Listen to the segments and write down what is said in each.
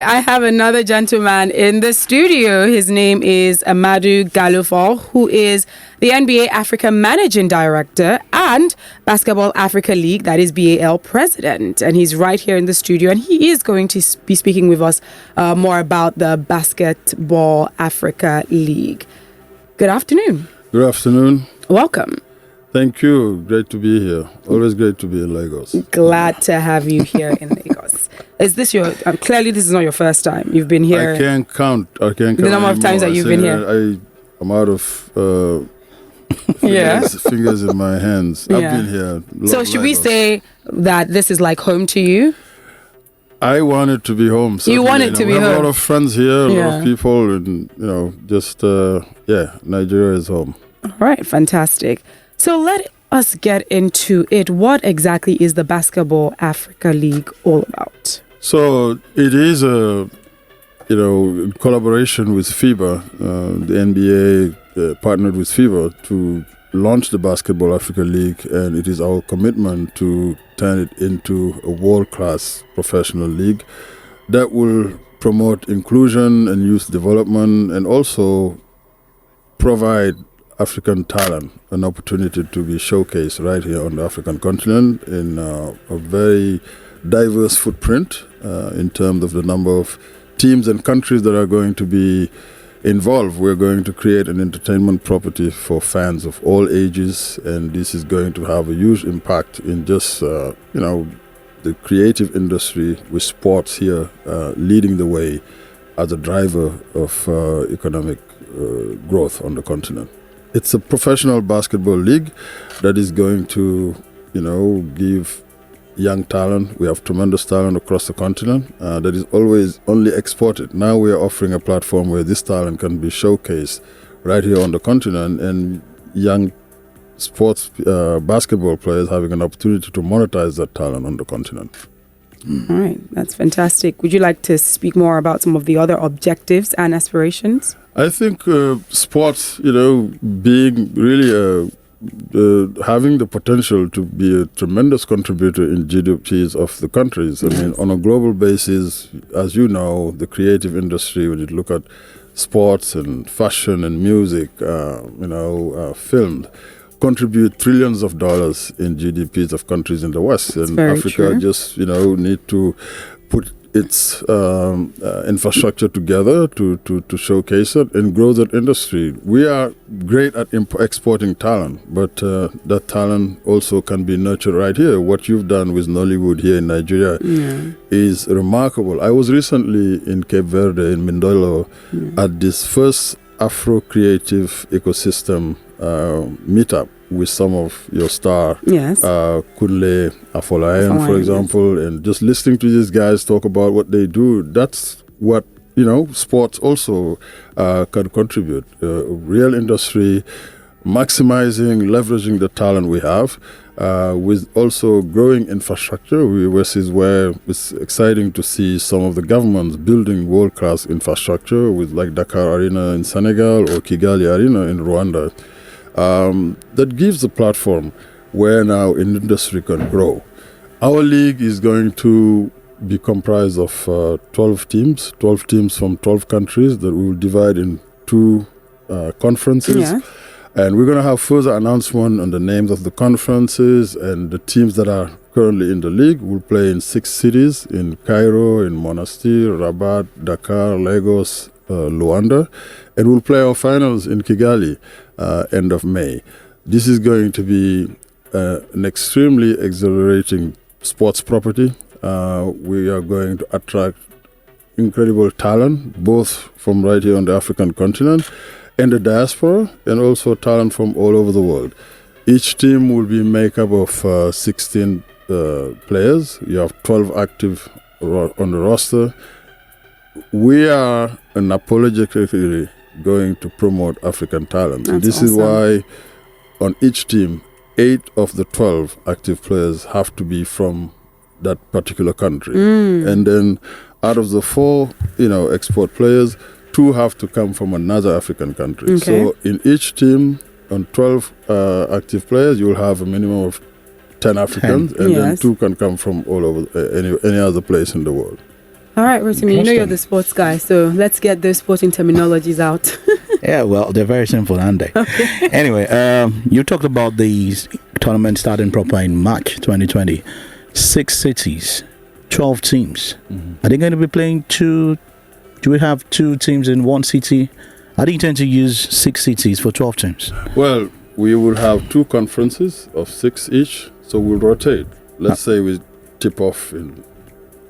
I have another gentleman in the studio. His name is Amadou Gallo, who is the NBA Africa Managing Director and Basketball Africa League, that is BAL President. And he's right here in the studio, and he is going to be speaking with us more about the Basketball Africa League. Good afternoon. Good afternoon. Welcome. Thank you. Great to be here. Always great to be in Lagos. Glad to have you here in Lagos. Is this your... clearly, this is not your first time. You've been here... I can't count the number of times that you've been here. I'm out of fingers in my hands. I've been here. So should we say that this is like home to you? I want it to be home. Certainly. You want it to be home? We have a lot of friends here, a lot of people, and, Nigeria is home. All right, fantastic. So let us get into it. What exactly is the Basketball Africa League all about? So it is in collaboration with FIBA. The NBA partnered with FIBA to launch the Basketball Africa League, and it is our commitment to turn it into a world-class professional league that will promote inclusion and youth development and also provide African talent an opportunity to be showcased right here on the African continent in a very diverse footprint in terms of the number of teams and countries that are going to be involved. We're going to create an entertainment property for fans of all ages, and this is going to have a huge impact in just the creative industry with sports here leading the way as a driver of economic growth on the continent. It's a professional basketball league that is going to, give young talent. We have tremendous talent across the continent that is always only exported. Now we are offering a platform where this talent can be showcased right here on the continent, and young sports basketball players having an opportunity to monetize that talent on the continent. All right, that's fantastic. Would you like to speak more about some of the other objectives and aspirations? I think sports, being really having the potential to be a tremendous contributor in GDPs of the countries. I mean, on a global basis, as you know, the creative industry, when you look at sports and fashion and music, film, contribute trillions of dollars in GDPs of countries in the West. And Africa just, need to put its infrastructure together to showcase it and grow that industry. We are great at exporting talent, but that talent also can be nurtured right here. What you've done with Nollywood here in Nigeria is remarkable. I was recently in Cape Verde, in Mindolo, at this first Afro-creative ecosystem meetup with some of your star, Kunle Afolayan, for example, and just listening to these guys talk about what they do, that's what, sports also can contribute. Real industry, maximizing, leveraging the talent we have, with also growing infrastructure, which is where it's exciting to see some of the governments building world-class infrastructure with like Dakar Arena in Senegal or Kigali Arena in Rwanda. That gives a platform where now an industry can grow. Our league is going to be comprised of 12 teams from 12 countries that we will divide in two conferences. Yeah. And we're going to have further announcement on the names of the conferences and the teams that are currently in the league. We'll play in 6 cities, in Cairo, in Monastir, Rabat, Dakar, Lagos, Luanda. And we'll play our finals in Kigali end of May. This is going to be an extremely exhilarating sports property. We are going to attract incredible talent, both from right here on the African continent and the diaspora, and also talent from all over the world. Each team will be made up of 16 players. You have 12 active on the roster. We are unapologetically going to promote African talent. This is why on each team, 8 of the 12 active players have to be from that particular country. And then out of the 4, export players, 2 have to come from another African country. Okay. So in each team, on 12 active players, you'll have a minimum of 10 Africans, and then 2 can come from all over any other place in the world. All right, Rotimi, you know you're the sports guy, so let's get those sporting terminologies out. Yeah, well, they're very simple, aren't they? Okay. Anyway, you talked about these tournaments starting proper in March 2020. 6 cities, 12 teams. Mm-hmm. Are they going to be playing do we have 2 teams in one city? How do you intend to use 6 cities for 12 teams? Well, we will have 2 conferences of 6 each, so we'll rotate. Let's say we tip off in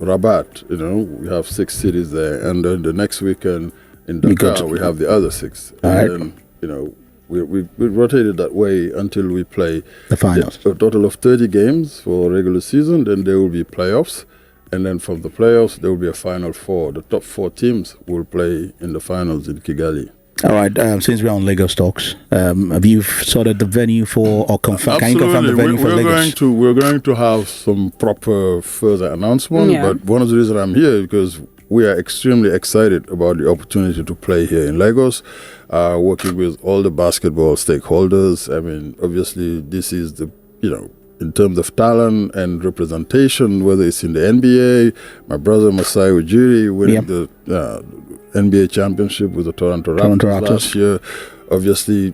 Rabat, we have 6 cities there, and then the next weekend in Dakar we have the other 6. And then, we rotate it that way until we play the finals. A total of 30 games for regular season, then there will be playoffs, and then from the playoffs there will be a final 4. The top 4 teams will play in the finals in Kigali. All right. Since we're on Lagos talks, have you sorted the venue for, or can you confirm the venue for Lagos? We're going to have some proper further announcement. Yeah. But one of the reasons I'm here is because we are extremely excited about the opportunity to play here in Lagos, working with all the basketball stakeholders. I mean, obviously, this is in terms of talent and representation, whether it's in the NBA, my brother Masai Ujiri winning the NBA championship with the Toronto Raptors last year. Obviously,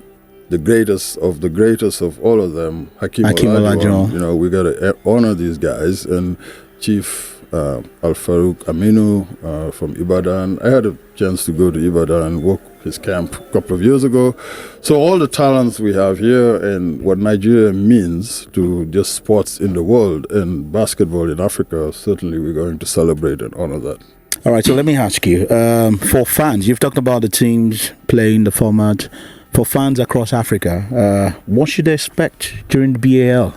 the greatest of all of them, Hakeem Olajuwon. We got to honor these guys. And Chief Al-Farouk Aminu from Ibadan. I had a chance to go to Ibadan and work his camp a couple of years ago. So all the talents we have here and what Nigeria means to just sports in the world and basketball in Africa, certainly we're going to celebrate and honor that. All right, so let me ask you, for fans, you've talked about the teams playing the format. For fans across Africa, what should they expect during the BAL?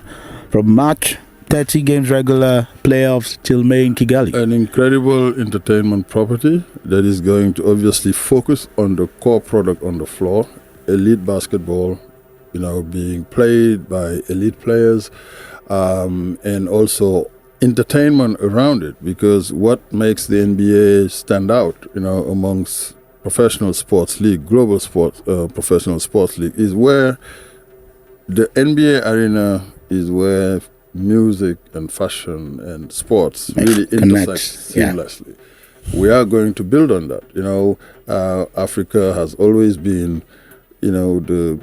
From March, 30 games regular, playoffs till May in Kigali. An incredible entertainment property that is going to obviously focus on the core product on the floor, elite basketball, being played by elite players, and also entertainment around it, because what makes the NBA stand out, amongst professional sports league, global sports, professional sports league, is where the NBA arena is where music and fashion and sports really intersect seamlessly. Yeah. We are going to build on that. Africa has always been, the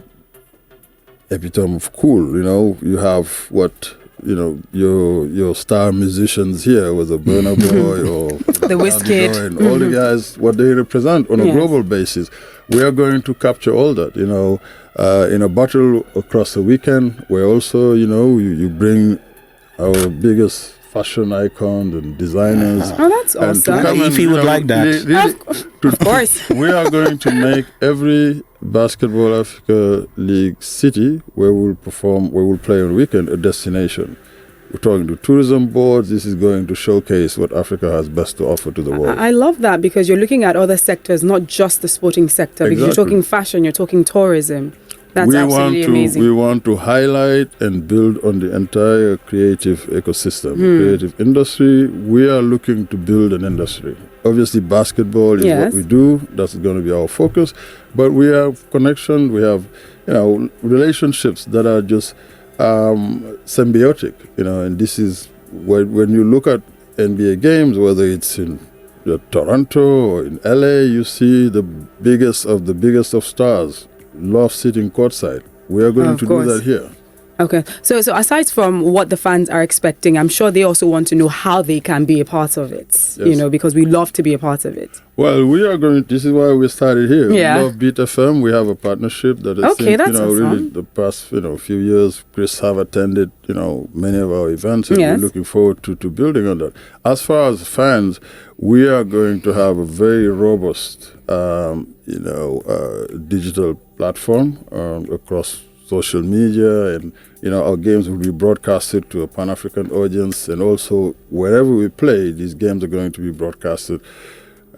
epitome of cool. You have what your star musicians here, whether Burna Boy or the Wizkid and all the guys, what they represent on a global basis. We are going to capture all that, in a battle across the weekend, where also, you bring our biggest fashion icons and designers. Oh, that's awesome. If you would like that. Of course. We are going to make every Basketball Africa League city where we'll play on weekend a destination. We're talking to tourism boards. This is going to showcase what Africa has best to offer to the world. I love that, because you're looking at other sectors, not just the sporting sector. Because you're talking fashion, you're talking tourism. That's absolutely amazing. We want to highlight and build on the entire creative ecosystem, creative industry. We are looking to build an industry. Obviously, basketball is what we do. That's going to be our focus. But we have connection. We have, relationships that are just symbiotic. And this is when you look at NBA games, whether it's in Toronto or in LA, you see the biggest of stars love sitting courtside. We are going to do that here. Okay. So aside from what the fans are expecting, I'm sure they also want to know how they can be a part of it, because we love to be a part of it. Well, this is why we started here. Yeah. We love Beat FM. We have a partnership that I think, awesome. Really the past, few years, Chris have attended, many of our events, and we're looking forward to building on that. As far as fans, we are going to have a very robust, digital platform across social media, and our games will be broadcasted to a Pan-African audience, and also wherever we play, these games are going to be broadcasted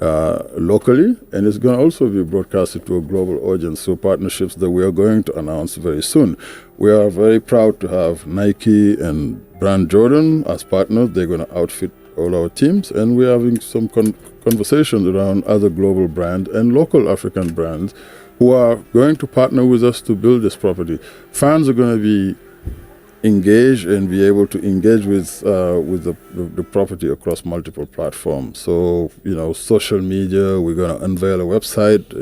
locally, and it's going to also be broadcasted to a global audience. So partnerships that we are going to announce very soon. We are very proud to have Nike and Brand Jordan as partners. They're going to outfit all our teams, and we're having some conversations around other global brands and local African brands who are going to partner with us to build this property. Fans are going to be engage and be able to engage with the property across multiple platforms. So, social media, we're going to unveil a website.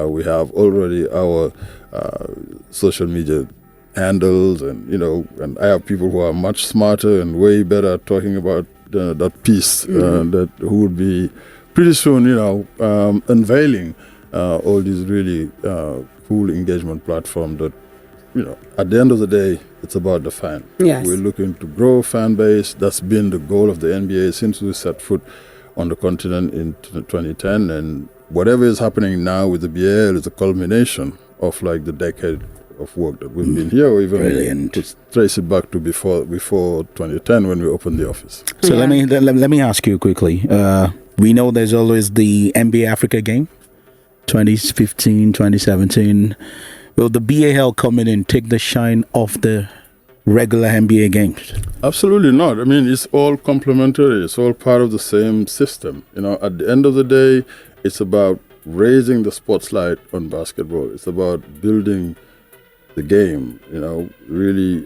We have already our social media handles, and I have people who are much smarter and way better at talking about that piece, that who would be pretty soon, unveiling all these really cool engagement platforms that, at the end of the day, it's about the fan. Yes. We're looking to grow fan base. That's been the goal of the NBA since we set foot on the continent in 2010. And whatever is happening now with the BAL is a culmination of like the decade of work that we've been here, or even to trace it back to before 2010 when we opened the office. So let me ask you quickly. We know there's always the NBA Africa game, 2015, 2017. Will the BAL come in and take the shine off the regular NBA games? Absolutely not. I mean, it's all complementary. It's all part of the same system. At the end of the day, it's about raising the spotlight on basketball. It's about building the game, really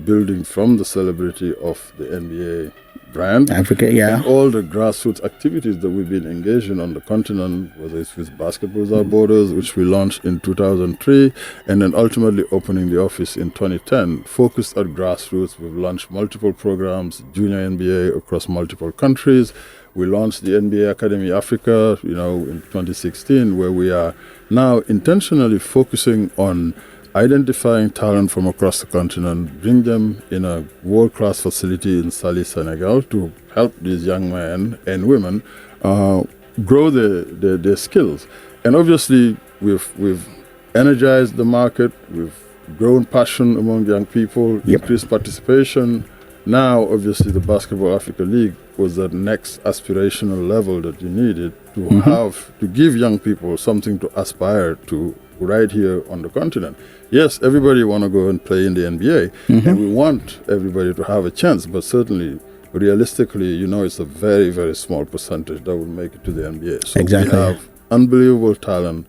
building from the celebrity of the NBA brand. Africa, yeah. And all the grassroots activities that we've been engaged in on the continent, whether it's with Basketball Without Borders, which we launched in 2003, and then ultimately opening the office in 2010, focused at grassroots. We've launched multiple programs, junior NBA across multiple countries. We launched the NBA Academy Africa, in 2016, where we are now intentionally focusing on identifying talent from across the continent, bring them in a world-class facility in Saly, Senegal, to help these young men and women grow their skills. And obviously, we've energized the market, we've grown passion among young people, increased participation. Now, obviously, the Basketball Africa League was that next aspirational level that you needed to have to give young people something to aspire to right here on the continent. Yes, everybody want to go and play in the NBA, and we want everybody to have a chance, but certainly, realistically, it's a very, very small percentage that will make it to the NBA. So we have unbelievable talent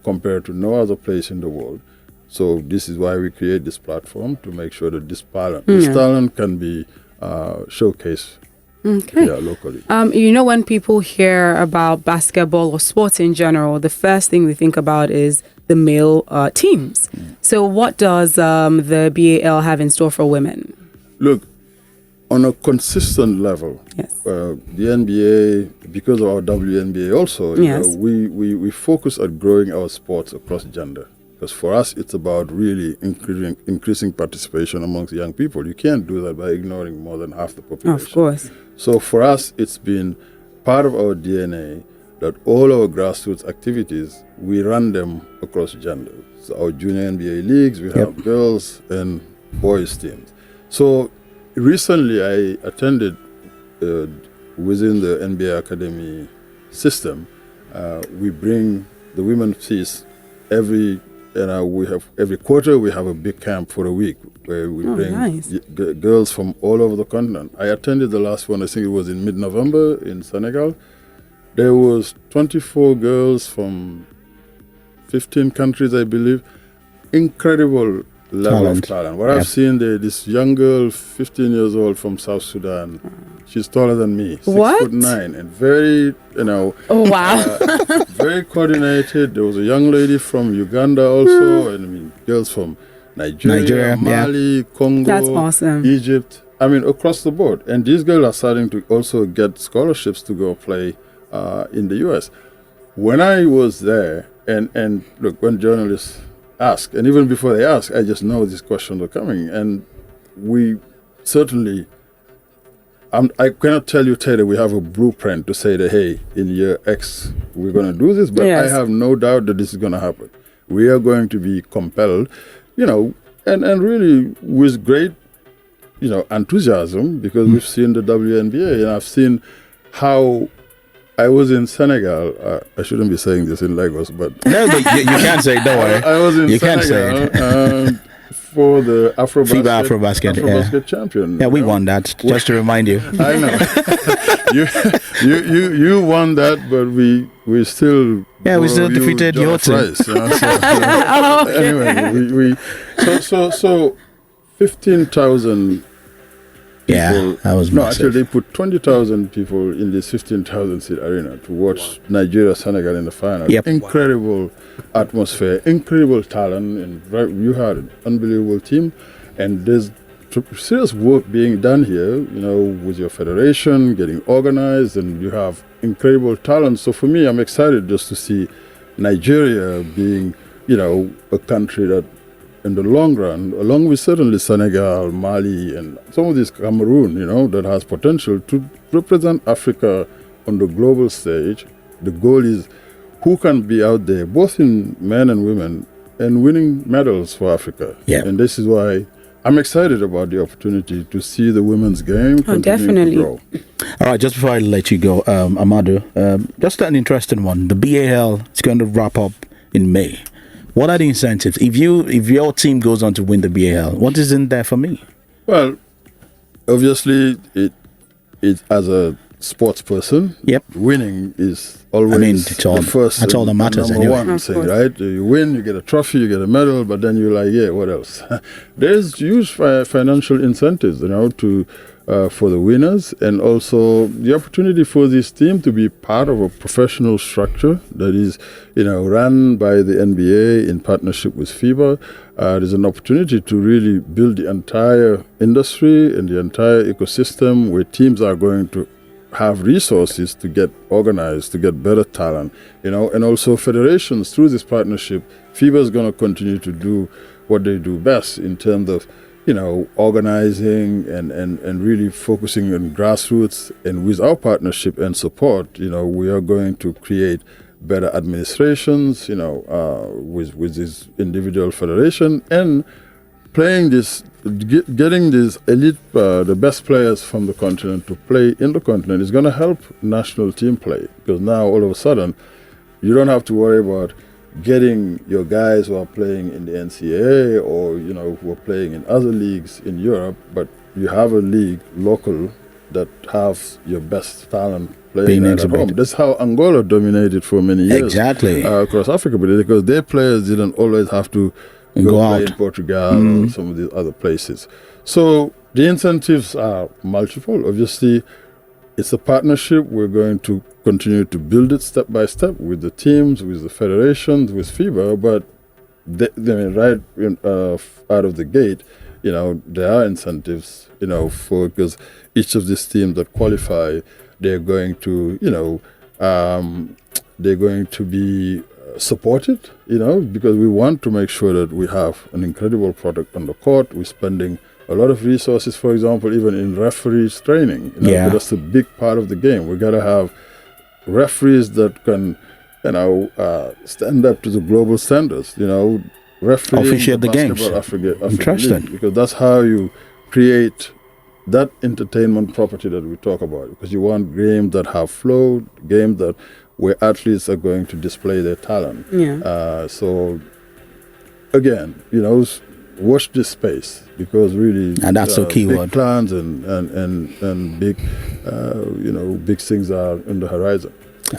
compared to no other place in the world. So this is why we create this platform, to make sure that this talent can be showcased locally. When people hear about basketball or sports in general, the first thing they think about is the male teams. So what does the BAL have in store for women? Look, on a consistent level, the NBA, because of our WNBA also, we focus on growing our sports across gender. Because for us, it's about really increasing participation amongst young people. You can't do that by ignoring more than half the population. Of course. So for us, it's been part of our DNA that all our grassroots activities, we run them across gender. So our junior NBA leagues, we have girls and boys teams. So recently I attended within the NBA Academy system, we bring the women's piece every quarter we have a big camp for a week where we bring girls from all over the continent. I attended the last one, I think it was in mid-November in Senegal. There was 24 girls from 15 countries, I believe. Incredible level of talent. What I've seen there, this young girl, 15 years old from South Sudan, she's taller than me, 6'9", and very, very coordinated. There was a young lady from Uganda also, and girls from Nigeria, Mali, Congo, that's awesome. Egypt. Across the board. And these girls are starting to also get scholarships to go play in the U.S. When I was there, and look, when journalists ask, and even before they ask, I just know these questions are coming. And we certainly, I cannot tell you, Taylor, we have a blueprint to say that, hey, in year X, we're going to do this, but I have no doubt that this is going to happen. We are going to be compelled, and really with great, enthusiasm, because we've seen the WNBA, and I've seen how I was in Senegal. I shouldn't be saying this in Lagos, but no, but you can't say it. Don't worry. I was in Senegal. Can't say it. For the Afrobasket champion. Yeah, we won that. Just to remind you. I know. you won that, but we still defeated your team. Anyway, so 15,000 Yeah, people. that was No, massive. actually, they put 20,000 people in this 15,000 seat arena to watch Nigeria, Senegal in the final. Yep. Incredible atmosphere, incredible talent, and you had an unbelievable team. And there's serious work being done here, with your federation, getting organized, and you have incredible talent. So for me, I'm excited just to see Nigeria being, a country that in the long run, along with certainly Senegal, Mali, and some of this Cameroon, that has potential to represent Africa on the global stage. The goal is who can be out there, both in men and women, and winning medals for Africa. Yeah. And this is why I'm excited about the opportunity to see the women's game continue definitely. to grow. All right, just before I let you go, Amadou, just an interesting one. The BAL is going to wrap up in May. What are the incentives? If your team goes on to win the BAL, what is in there for me? Well, obviously, it as a sports person, Yep. winning is always it's all- the first. that's all that and matters number anyway. one Of thing, course. right? You win, you get a trophy, you get a medal, but then you're like, yeah, what else? There's huge financial incentives, for the winners, and also the opportunity for this team to be part of a professional structure that is, run by the NBA in partnership with FIBA. There's an opportunity to really build the entire industry and the entire ecosystem where teams are going to have resources to get organized, to get better talent, and also federations through this partnership. FIBA is going to continue to do what they do best in terms of organizing and really focusing on grassroots. And with our partnership and support, we are going to create better administrations, with this individual federation, and playing this, getting these elite, the best players from the continent to play in the continent is going to help national team play, because now all of a sudden you don't have to worry about getting your guys who are playing in the NCAA or who are playing in other leagues in Europe, but you have a league local that has your best talent playing at home. That's how Angola dominated for many years. Exactly. Across Africa, because their players didn't always have to go play in Portugal or some of these other places. So the incentives are multiple. Obviously, it's a partnership. We're going to continue to build it step by step with the teams, with the federations, with FIBA. But out of the gate, there are incentives, because each of these teams that qualify, they're going to, they're going to be supported, because we want to make sure that we have an incredible product on the court. We're spending a lot of resources, for example, even in referees training. Yeah. That's a big part of the game. We got to have referees that can, stand up to the global standards. Refereeing Officiate the games. Africa Interesting. League, because that's how you create that entertainment property that we talk about. Because you want games that have flow, games that where athletes are going to display their talent. Yeah. So again, watch this space, because really, and that's the key big word. plans and big, big things are on the horizon.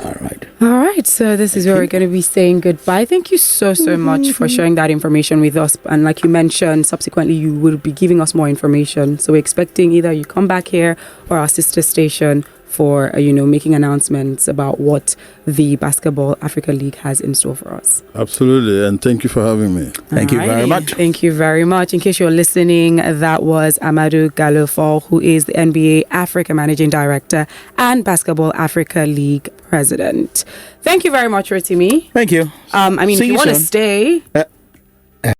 All right. All right, so this is where we're going to be saying goodbye. Thank you so much for sharing that information with us. And like you mentioned, subsequently you will be giving us more information. So we're expecting either you come back here or our sister station for, making announcements about what the Basketball Africa League has in store for us. Absolutely, and thank you for having me. Thank you very much. Thank you very much. In case you're listening, that was Amadou Gallo, who is the NBA Africa Managing Director and Basketball Africa League President. Thank you very much, Rotimi. Thank you. If you want to stay,